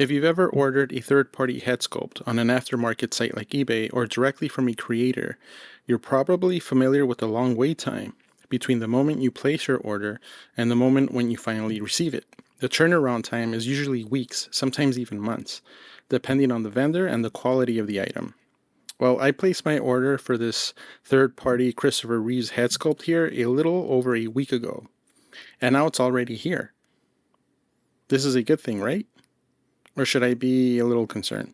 If you've ever ordered a third-party head sculpt on an aftermarket site like eBay or directly from a creator, you're probably familiar with the long wait time between the moment you place your order and the moment when you finally receive it. The turnaround time is usually weeks, sometimes even months, depending on the vendor and the quality of the item. Well, I placed my order for this third-party Christopher Reeves head sculpt here a little over a week ago, and now it's already here. This is a good thing, right? Or should I be a little concerned?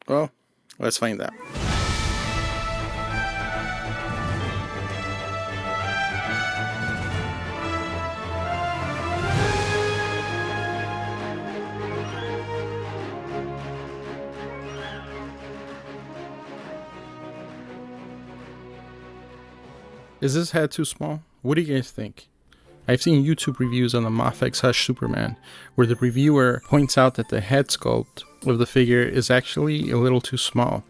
Well, let's find out. Is this head too small? What do you guys think? I've seen YouTube reviews on the Mafex Hush Superman where the reviewer points out that the head sculpt of the figure is actually a little too small.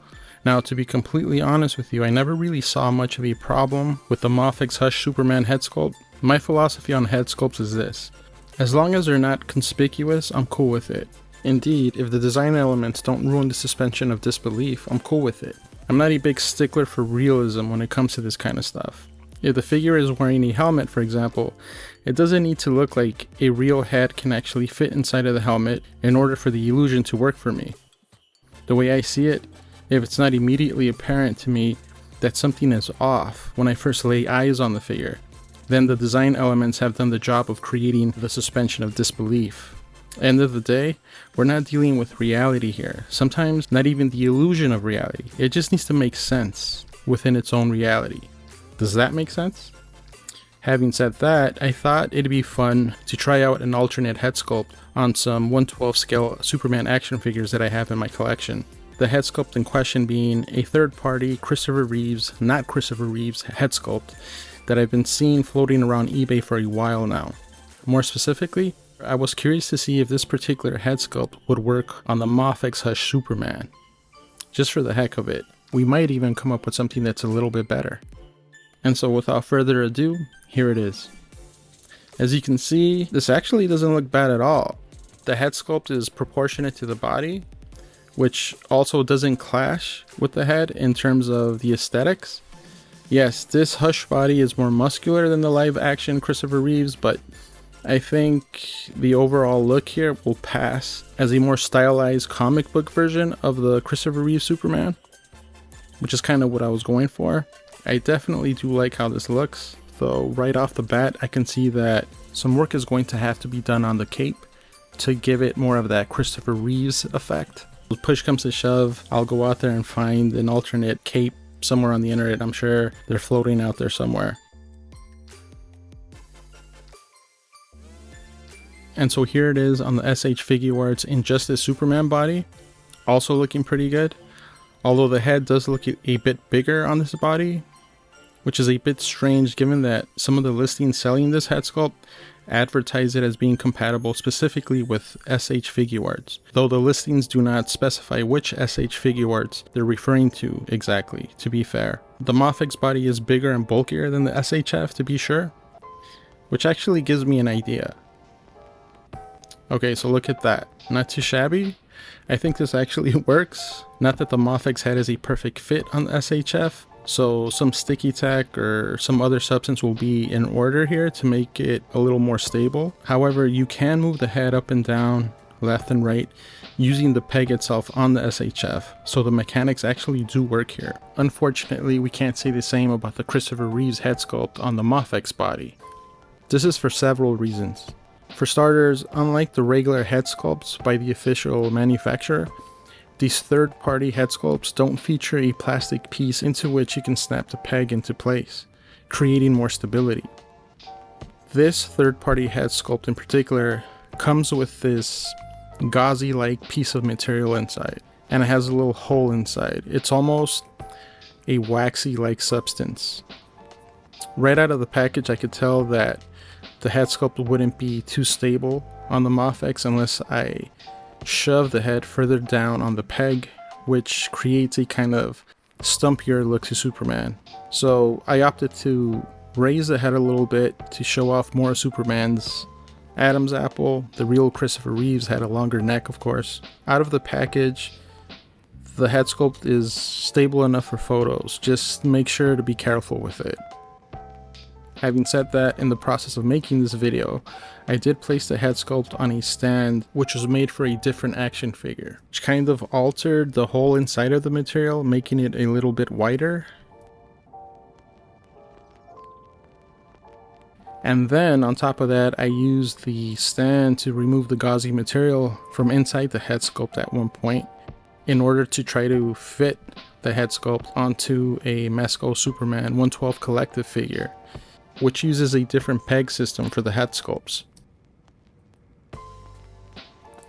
Now, to be completely honest with you, I never really saw much of a problem with the Mafex Hush Superman head sculpt. My philosophy on head sculpts is this: as long as they're not conspicuous, I'm cool with it. Indeed, if the design elements don't ruin the suspension of disbelief, I'm cool with it. I'm not a big stickler for realism when it comes to this kind of stuff. If the figure is wearing a helmet, for example, it doesn't need to look like a real head can actually fit inside of the helmet in order for the illusion to work for me. The way I see it, if it's not immediately apparent to me that something is off when I first lay eyes on the figure, then the design elements have done the job of creating the suspension of disbelief. End of the day, we're not dealing with reality here. Sometimes not even the illusion of reality. It just needs to make sense within its own reality. Does that make sense? Having said that, I thought it'd be fun to try out an alternate head sculpt on some 1/12 scale Superman action figures that I have in my collection. The head sculpt in question being a third-party Christopher Reeves, not Christopher Reeves, head sculpt that I've been seeing floating around eBay for a while now. More specifically, I was curious to see if this particular head sculpt would work on the Mafex Hush Superman. Just for the heck of it, we might even come up with something that's a little bit better. And so without further ado, here it is. As you can see, this actually doesn't look bad at all. The head sculpt is proportionate to the body, which also doesn't clash with the head in terms of the aesthetics. Yes, this Hush body is more muscular than the live action Christopher Reeves, but I think the overall look here will pass as a more stylized comic book version of the Christopher Reeve Superman, which is kind of what I was going for. I definitely do like how this looks, though right off the bat I can see that some work is going to have to be done on the cape to give it more of that Christopher Reeves effect. If push comes to shove, I'll go out there and find an alternate cape somewhere on the internet. I'm sure they're floating out there somewhere. And so here it is on the SH Figuarts Injustice Superman body, also looking pretty good. Although the head does look a bit bigger on this body, which is a bit strange given that some of the listings selling this head sculpt advertise it as being compatible specifically with SH Figuarts, though the listings do not specify which SH Figuarts they're referring to exactly, to be fair. The Mafex body is bigger and bulkier than the SHF, to be sure, which actually gives me an idea. Okay, so look at that. Not too shabby. I think this actually works. Not that the Mafex head is a perfect fit on the SHF, so some sticky tack or some other substance will be in order here to make it a little more stable. However, you can move the head up and down, left and right, using the peg itself on the SHF, so the mechanics actually do work here. Unfortunately, we can't say the same about the Christopher Reeves head sculpt on the Mafex body. This is for several reasons. For starters, unlike the regular head sculpts by the official manufacturer, these third-party head sculpts don't feature a plastic piece into which you can snap the peg into place, creating more stability. This third-party head sculpt in particular comes with this gauzy-like piece of material inside, and it has a little hole inside. It's almost a waxy-like substance. Right out of the package, I could tell that the head sculpt wouldn't be too stable on the Mafex unless I shove the head further down on the peg, which creates a kind of stumpier look to Superman. So I opted to raise the head a little bit to show off more of Superman's Adam's apple, the real Christopher Reeves, had a longer neck, of course. Out of the package, the head sculpt is stable enough for photos. Just make sure to be careful with it. Having said that, in the process of making this video, I did place the head sculpt on a stand which was made for a different action figure, which kind of altered the whole inside of the material, making it a little bit wider. And then on top of that, I used the stand to remove the gauzy material from inside the head sculpt at one point in order to try to fit the head sculpt onto a Mafex Superman 112 collective figure, which uses a different peg system for the head sculpts.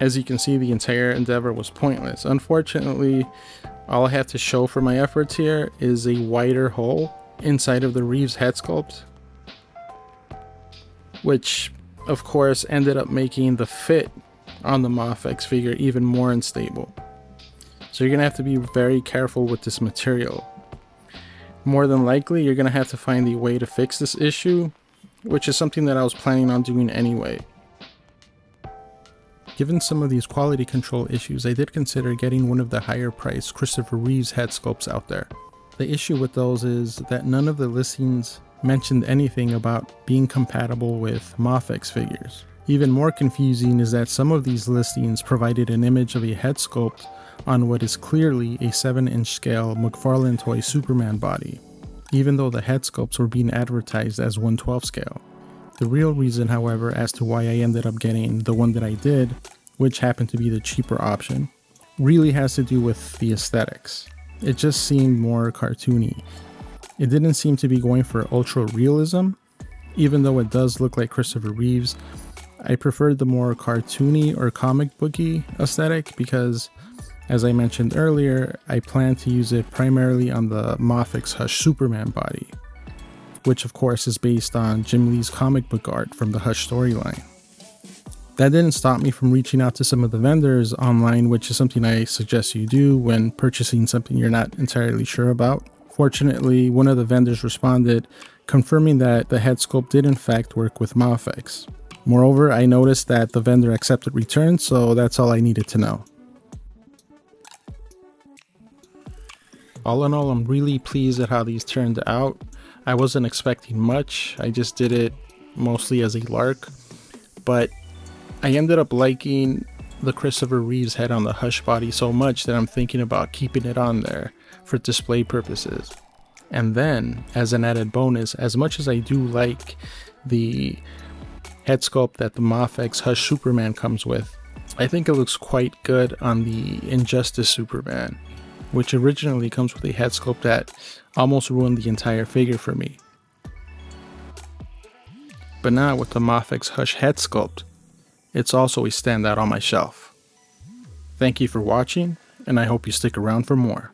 As you can see, the entire endeavor was pointless. Unfortunately, all I have to show for my efforts here is a wider hole inside of the Reeves head sculpt, which of course ended up making the fit on the Mafex figure even more unstable. So you're gonna have to be very careful with this material. More than likely, you're gonna have to find a way to fix this issue, which is something that I was planning on doing anyway. Given some of these quality control issues, I did consider getting one of the higher priced Christopher Reeves head sculpts out there. The issue with those is that none of the listings mentioned anything about being compatible with Mafex figures. Even more confusing is that some of these listings provided an image of a head sculpt on what is clearly a 7-inch scale McFarlane toy Superman body, even though the head sculpts were being advertised as 1/12 scale. The real reason, however, as to why I ended up getting the one that I did, which happened to be the cheaper option, really has to do with the aesthetics. It just seemed more cartoony. It didn't seem to be going for ultra realism, even though it does look like Christopher Reeves. I preferred the more cartoony or comic booky aesthetic because, as I mentioned earlier, I plan to use it primarily on the Mafex Hush Superman body, which of course is based on Jim Lee's comic book art from the Hush storyline. That didn't stop me from reaching out to some of the vendors online, which is something I suggest you do when purchasing something you're not entirely sure about. Fortunately, one of the vendors responded, confirming that the head sculpt did in fact work with Mafex. Moreover, I noticed that the vendor accepted returns, so that's all I needed to know. All in all, I'm really pleased at how these turned out. I wasn't expecting much, I just did it mostly as a lark, but I ended up liking the Christopher Reeves head on the Hush body so much that I'm thinking about keeping it on there for display purposes. And then, as an added bonus, as much as I do like the head sculpt that the Mafex Hush Superman comes with, I think it looks quite good on the Injustice Superman, which originally comes with a head sculpt that almost ruined the entire figure for me. But now with the Mafex Hush head sculpt, it's also a standout on my shelf. Thank you for watching, and I hope you stick around for more.